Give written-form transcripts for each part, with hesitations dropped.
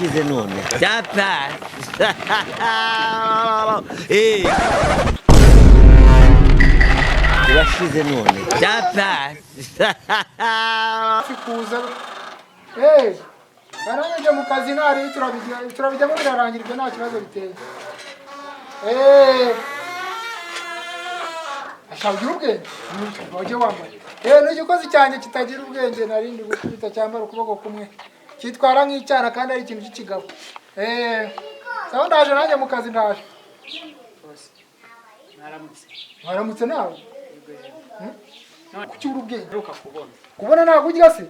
urashize none byapfa urashize none byapfa kuza barangije mu kazi nari turabijyamo birarangirwa nta kibazo biteye ashabugira ubwenge wajye wambaye n'igikozi cyanjye kitagira ubwenge narindi gukubita cyambara ukuboko kumwe kitwara nk'icyana kandi ari ikintu cy'ikigabo sawa ndaje nanjye mu kazi ndaje mwaramutse nawe kuki uri ubwenge kubona ntabwo urya se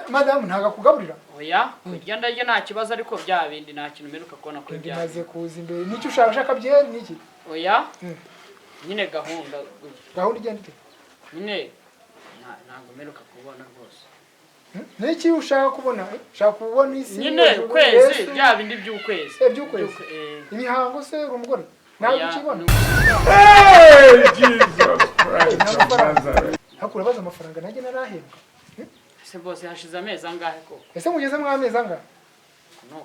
madamu ntabwo akugaburira oya kurya ndarya nta kibazo ariko bya bindi nta kintu mperuka kubona ko bya bimaze kuza imbere nicyo ushaka byeri niki oya nyine gahunda igenda ite nyine ntabwo mperuka kubona rwose niki ushaka kubona ushaka kubona isi nyine ukwezi bya bindi by'ukwezi by'ukwezi imihango se uri umugore ntabwo ukibona Jesus Christ hakura baza amafaranga nanjye narahembwa ese bose hashize amezi angahe ko ese mugeze mu amezi angahe no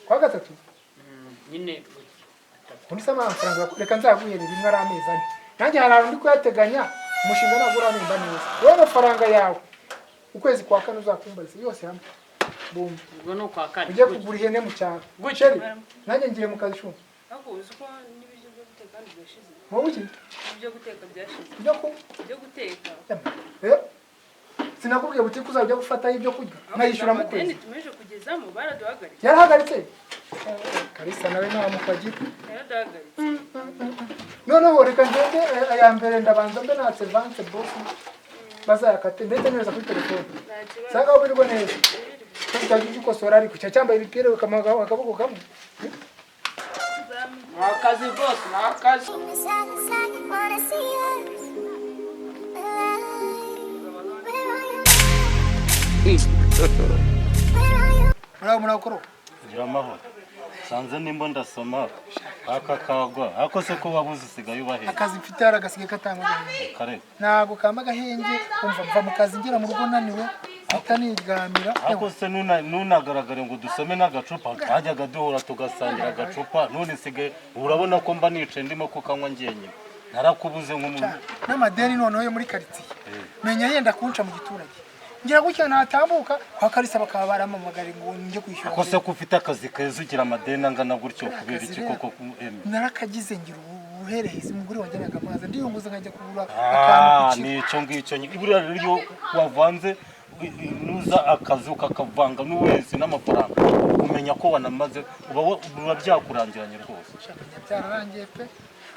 kwa gatatu nyine undi se amafaranga reka nzaguhere rimwe ari amezi ane nanjye hari ahantu ndi kuyateganya umushinga ntabwo uramemba neza wowe amafaranga yawe ukwezi kwa kane uzakumbariza yose hamwe bumva ubwo ni ukwa kane ujye kugura ihene mu cyaro guceri nanjye ngiye mu kazi shuma ahubwo uzi ko n'ibiryo byo guteka kandi byashize wowe iki ibyo guteka byashize ibyo guteka sinakubwiye buti kuzajya gufataho ibyo kurya nkayishyura mu kwezi tumeje kugezamo baraduhagaritse yarahagaritse Kalisa nawe nta mukagira yaraduhagaritse noneho reka ngende aya mbere ndabanza mbe natse vance boss bazayakate ndetse neza kuri telefone sanga ubirwa neza tujya gukosora ariko cyambaye ibipira ukamaga akaboko kamwe akazi boss nakazi murakoro gira amahoro sanze nimba ndasoma aka kagwa ako se ko wabuze usigaye ubahe akazi mfite aragasigaye katanga kare ntago kama gahenge umva mva mu kazi ngira mu rugo naniwe atanigamira ako se nunagaragare ngo dusome n'agacupa twajyaga duhura tugasangira agacupa none sigaye urabona ko mba nice ndimo kukanywa ngenyine narakubuze nk'umuntu n'amadeni noneho yo muri quartier menya yenda kunca mu giturage ngira gutya natambuka kwa Kalisa bakaba baramamagara ngo njye kwishyura ako se ko ufite akazi keza ugira amadeni angana gutyo kubera iki koko narakagize ngira ubuherehezi umugore wajyanaga amazi ndiyunguza nkajya kugura akantu nicyo ngicyo buriya rero wavanze nuza akazi ukakavanga n'uwezi n'amafaranga umenya ko wanamaze uba byakurangiranye rwose byararangiye pe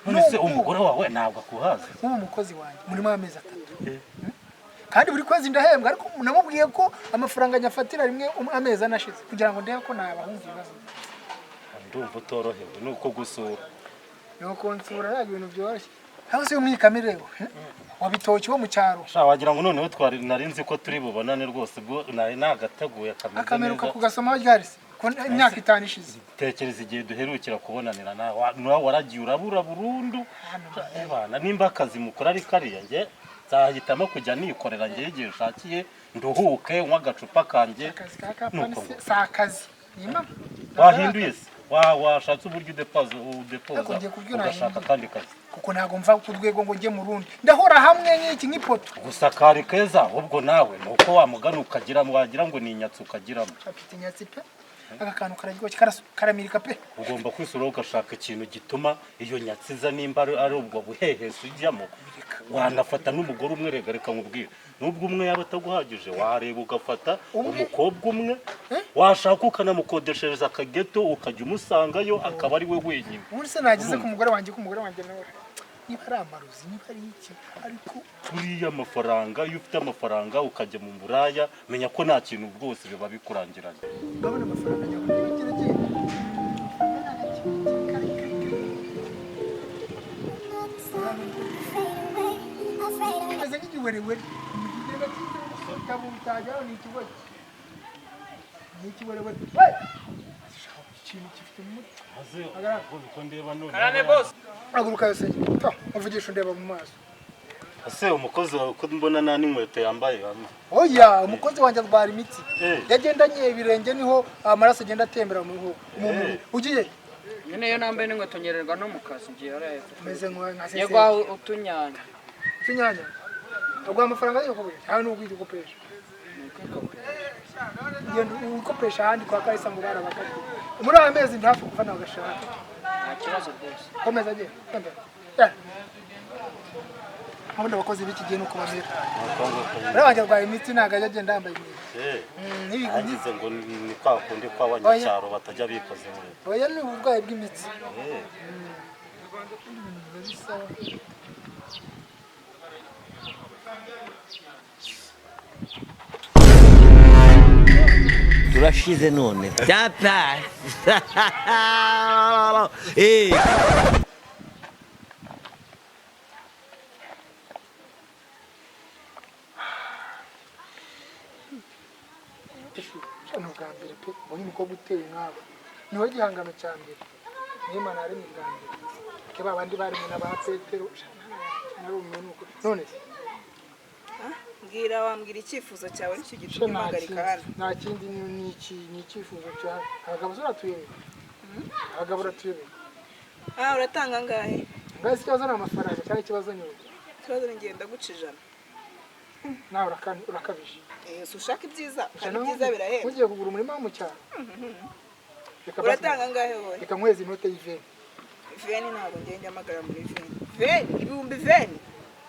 none se umugore wawe ntabwo akuhaza umukozi wanjye muri amezi 3 kandi buri kwezi ndahembwa ariko namubwiye ko amafaranga nyafatira rimwe amezi anashize kugira ngo ndebe ko nabahunze ibibazo ndumva utorohewe nuko gusura nuko nsura nta bintu byoroshye aho se umwikamireho wabitoki wo mu cyaro wagira ngo noneho twari narinzi ko turi bubonane rwose bwo nari nagateguye akameruka kugasoma ryarisi ko imyaka 5 ishize tekereza igihe duherukira kubonanira nawe waragiye urabura burundu bana nimba akazi mukora ari kariya nge zahitamo kujya nikorera ngiye igihe ushakiye nduhuke nkwa gacupa kanje nuko sakazi nima wahinduye se washatse uburyo udepoza ugashaka kandi kazi kuko ntago mva ku rwego ngo njye mu rundi ndahora hamwe nk'iki nk'ipoto gusa kari keza ubwo nawe nuko wamugana ukagira wagira ngo ni inyatsi ukagiramo afite inyatsi pe aka kantu kararyoshye karamirika pe ugomba kwisura ugashaka ikintu gituma iyo nyatsi za nimba ari ubwo buhehese ujyamo wanafata n'umugore umwe reka nkubwire nubwo umwe yaba ataguhagije wareba ugafata umukobwa umwe washaka ukanamukodeshereza akageto ukajya umusangayo akaba ari we wenyine ubu se nagize ku mugore wanjye nawe niba ari amaruzi niba ari iki ariko turiya amafaranga iyo ufite amafaranga ukajya mu buraya menya ko nta kintu bwose biba bikurangiranye ndabona amafaranga yawe wewe mjidega kitu kitabu mtajao ni kiwe chini chifite mu agara ko ndeba none karane boss aguruka yose to uvugisha ndeba mu maso ese umukozi wawe ko mbona nta n'inkweto yambaye hamwe. Oya, umukozi wanjye arwara imitsi. Eh. Yagendanye ibirenge niho amaraso agenda atembera mu ugiye. nyine iyo nambaye n'inkweto nyererwa no mu kazi ngiye areba Meze nka sese. yegwa utunyanya Tunyanya. Agwa amafaranga yo kubuye. Hawe n'ubwo igikopesha. Ngendo ukopesha handi kwa Kalisa ngo barabakati. Muri aya mezi ntafu kuva nawe gashaka. nta kibazo rwose Komeza agiye. Komeza. Abandi abakozi b'iki gihe nuko bamera. Urabanje arwaye imitsi ntago ajya agenda yambaye imyenda. Agize ngo ni kwa kundi kw'abanyacyaro batajya bikoze inkweto. Oya ni uburwayi bw'imitsi. turashize none byatashye Shano bwa mbere pe ubonye umukobwa uteye nk'abo niwe gihangano cya mbere niyo Imana yaremye bwa mbere ke ba bandi baremwe na ba Petero nari umuntu uko none Mbwira wambwira icyifuzo cyawe nicyo gituma umpagarika hano. nta kindi ni icyifuzo cyawe abagabo uratuyobe abagabo uratuyobe Uratanga angahe? ngaho ikibazo ni amafaranga cyangwa ikibazo ni wowe Ikibazo ni ngenda guca ijana. nawe urakabije Si ushaka ibyiza kandi ibyiza birahenda. ugiye kugura umurima wo mu cyaro Uratanga angahe wowe? reka nkwezi inote y'iveni Veni ntabwo ngenda amagara muri veni. Veni ibihumbi veni.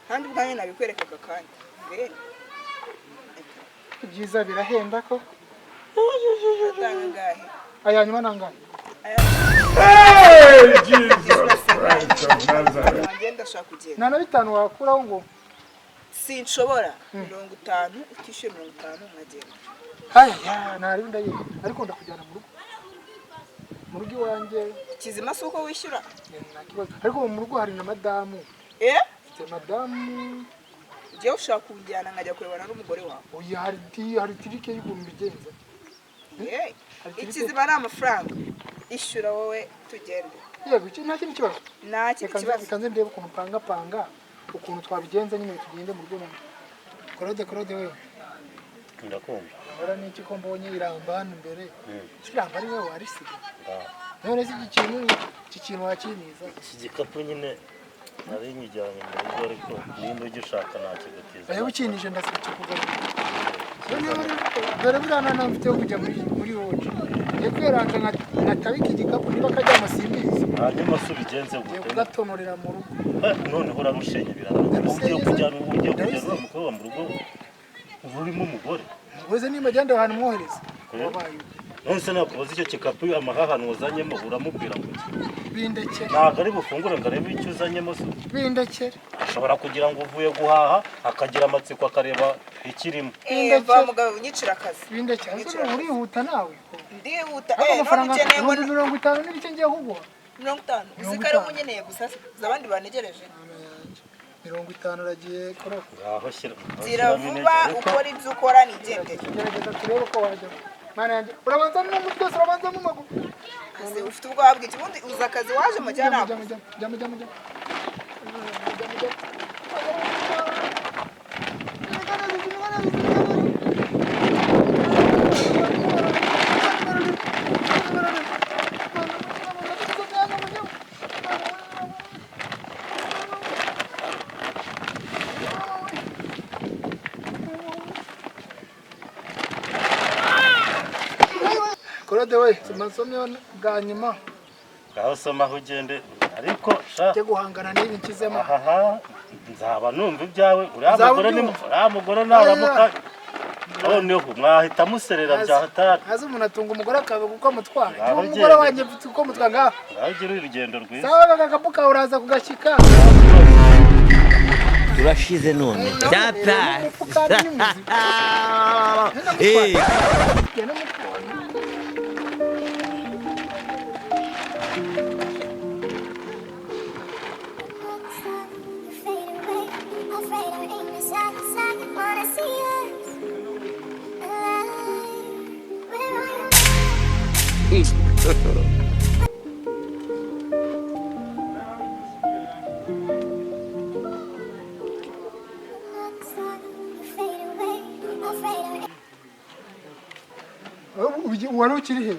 Kandi ubwanjye nabikwerekaga kandi. Veni. ibyiza birahenda ko Uratanga angahe? aya nyuma nangahe Ngenda ndashaka kugenda. nta na bitanu wakuraho ngo Sinshobora 50 utishyuye 50 nkagenda. haya ntari ndayiye ariko ndakujyana mu rugo iwanjye Kizima si uko wishyura. nta kibazo ariko mu rugo hari na madamu mfite madamu Ugiye ushaka kunjyana nkajya kurebana n'umugore wawe. oya hari tirike y'ukuntu bigenza Ikizima ni amafaranga. Ishyura wowe tugende. yego iki nta kindi kibazo Nta kindi kibazo. reka nze ndebe ukuntu panga ukuntu twabigenza nyine tugende mu rugo Claude wewe Ndakumva. ahora n'iki ko mbonye iramba hano imbere iramba ari wowe warisiga none se iki kintu wakiniza Iki gikapu nyine nari nyijyanye mu rugo ariko nimba ugishaka nakigutiza. ayo ukinije ndasabye kugaruka dore buriya nta mfite yo kujya muri wowe ngiye kweranga nkatabika igikapu niba kajyama simbizi Hanyuma se ubigenze ngiye gute? kugatonorera mu rugo Noneho uramushenye birarangira. Ugiye kujyana uriya mukobwa mu rugo urimo umugore. ubuze nimba agenda ahantu mwohereza wabaye None se nakubaza icyo gikapu amahahano wazanyemo uramubwira ngo iki? bindekere Ntabwo ari bufungure ngo arebe icyo uzanyemo se. bindekere Ashobora kugira ngo uvuye guhaha akagira amatsiko akareba ikirimo. Va mugabo unyicira akazi. bindekere ariko urihuta nawe Ndihuta. ariko amafaranga None ukeneye ibihumbi 50 n'ibice ngiye kuguha 50. Uzikare munyeneye gusa abandi banegereje. 50 uragiye koroka Ngaho shyira. Zira vuba ukora ibyo ukora nigendere. gerageza turebe ko wajya mana yanjye urabanza no mu byose urabanza mu maguru Ase ufite ubwoba bw'iki bundi uza akazi waje mujyana. jya Claude we simasomyo bwa nyuma Ngaho soma aho ugende ariko sha cyo guhangana n'ibi nkizemo aha nzaba numva ibyawe uriya mugore naramuka noneho mwahita muserera bya hatari. haza umuntu atunga umugore akabe kuko mutwara umugore wanjye mfite uko mutwara ngaho Ngaho ugira urugendo rwiza. sawa kakabuka uraza kugashyika turashize none byatashye wari ukiri he?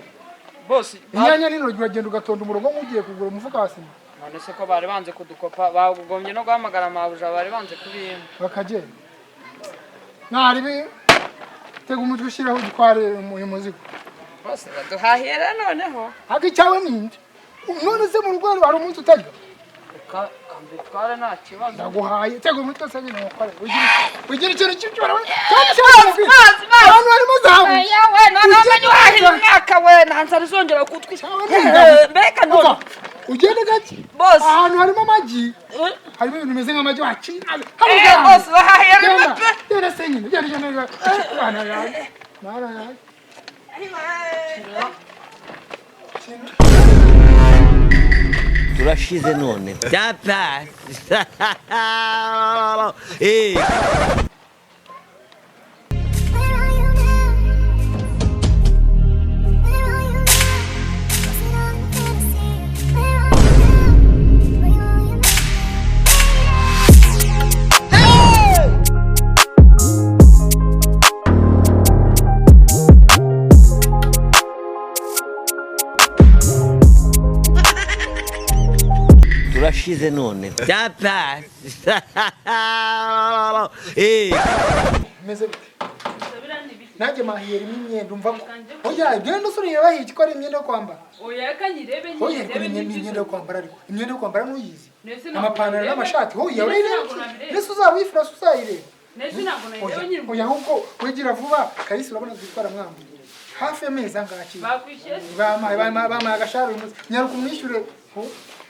Boss, Inyanya n'intoryi uragenda ugatonda umurongo nk'ugiye kugura umufuka wa sima. none se ko bari banze kudukopa bagombye no guhamagara mabuja bari banze kubimpa. Bakagenda. Naribi tega umutwe ushyiraho utware uyu muzigo. Boss, baduhahira noneho. Haki cyawe ninde? None se mu rugo hari umunsi utajya? Kambe tware nta kibazo. Ndaguhaye tega umutwe se nyine ukore. Ugira ikintu cy'ibyo Abantu barimo zahabu. Yawe namenye wahira umwaka we nanza rizongera kutwisha. Mbega none. Ugende gake. Boss. Ahantu harimo amagi. Harimo ibintu bimeze nk'amagi wacina. Boss, bahahira umwaka. Yera senyine, yera jana. Bana yawe. Bana yawe. Turashize none. Cyapa. Turashize none. Cyapa. Meze bite? Nanjye mahiyera imyenda umva ko. Oya, genda usuriye bahiye ko ari imyenda yo kwambara. Oya kanyirebe Oya, kuri imyenda yo kwambara ariko. Imyenda yo kwambara nuyizi. Amapantaro n'amashati. Oya, Yesu uzawifura uzayireba. Nese ntabwo nayirewe nyiri. Oya, ahubwo wigira vuba Kalisi urabona twitwara mwambuye. Hafi y'amezi angaki. Bakwishyuye. Bamaye agashara uyu munsi. Nyaruka umwishyure.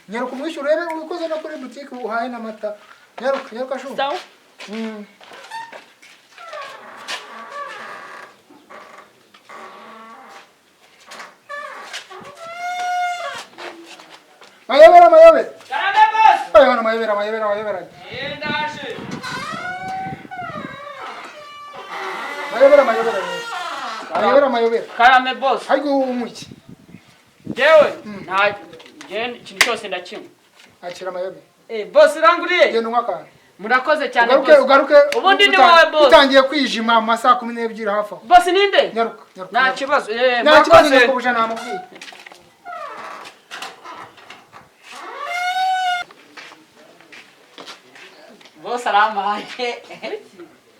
Nyaruka umwishyure rebe ubikoze no kuri butike uhaye n'amata. Nyaruka shu. Sawa. Mayobera. Karame boss. Mayobera. Ndaje. Mayobera. Karame boss. Ariko umuki. Jewe nta ikintu cyose ndakimwe. Akira mayobera. Boss ranguriye. Genda unkaka. Murakoze cyane Ugaruke. Ubundi ni wowe boss. Utangiye kwijima mu masaha 12 hafi aho. Boss ninde? Nyaruka. Nta kibazo. Nta kibazo cyo kubuja namubwiye. Boss aramaye.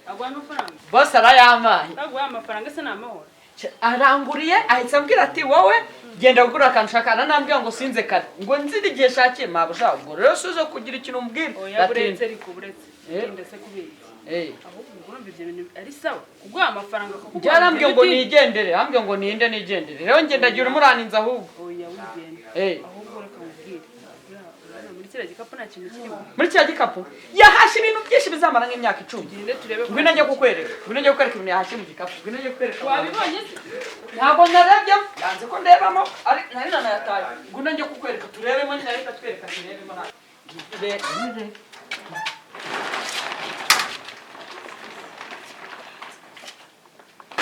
Agwa amafaranga. Boss arayamaye. Agwa amafaranga se namahoro. Aranguriye ahitsa ambwira ati wowe genda gura kanshaka nambwiye ngo sinze kare ngo nzidi gihe shakiye mabusha ubwo rero suzo kugira ikintu umbwira. Oya buretse ariko buretse. Ndetse kubiri. Ahubwo urumva ibyo bintu ari sawa. Kugwa amafaranga kuko. Byarambwiye ngo nigendere, ambwiye ngo ninde nigendere. Rero ngenda gira umuraninza ahubwo. Oya wigende. Ahubwo reka mubwire. Muri kiriya gikapu nta kintu kirimo. Muri kiriya gikapu yahashye ibintu byinshi bizamara nk'imyaka 10. Gende turebe. Ngwino njye kukwereka. Ngwino njye kukwereka ibintu yahashye mu gikapu. Ngwino njye kukwereka. Wabibonye se? Ntabwo narebye. Yanze ko ndebamo. Ari nari nanayataye. Ngwino njye kukwereka turebemo nyine reka twereka turebemo na.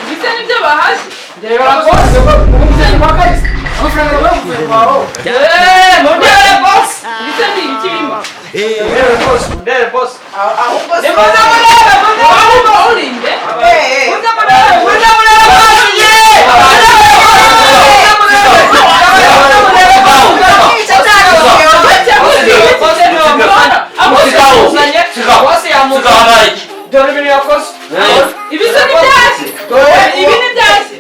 Ibise nibyo bahashye. Ndebera boss. Umugeni wa Kalisi. Amafaranga bavuye kwaho. Mundere boss. Ibise ni ikirimo. Mundere boss. ahubwo se Ahubwo urinde. Ibise ni byashye. Ibi ni byashye.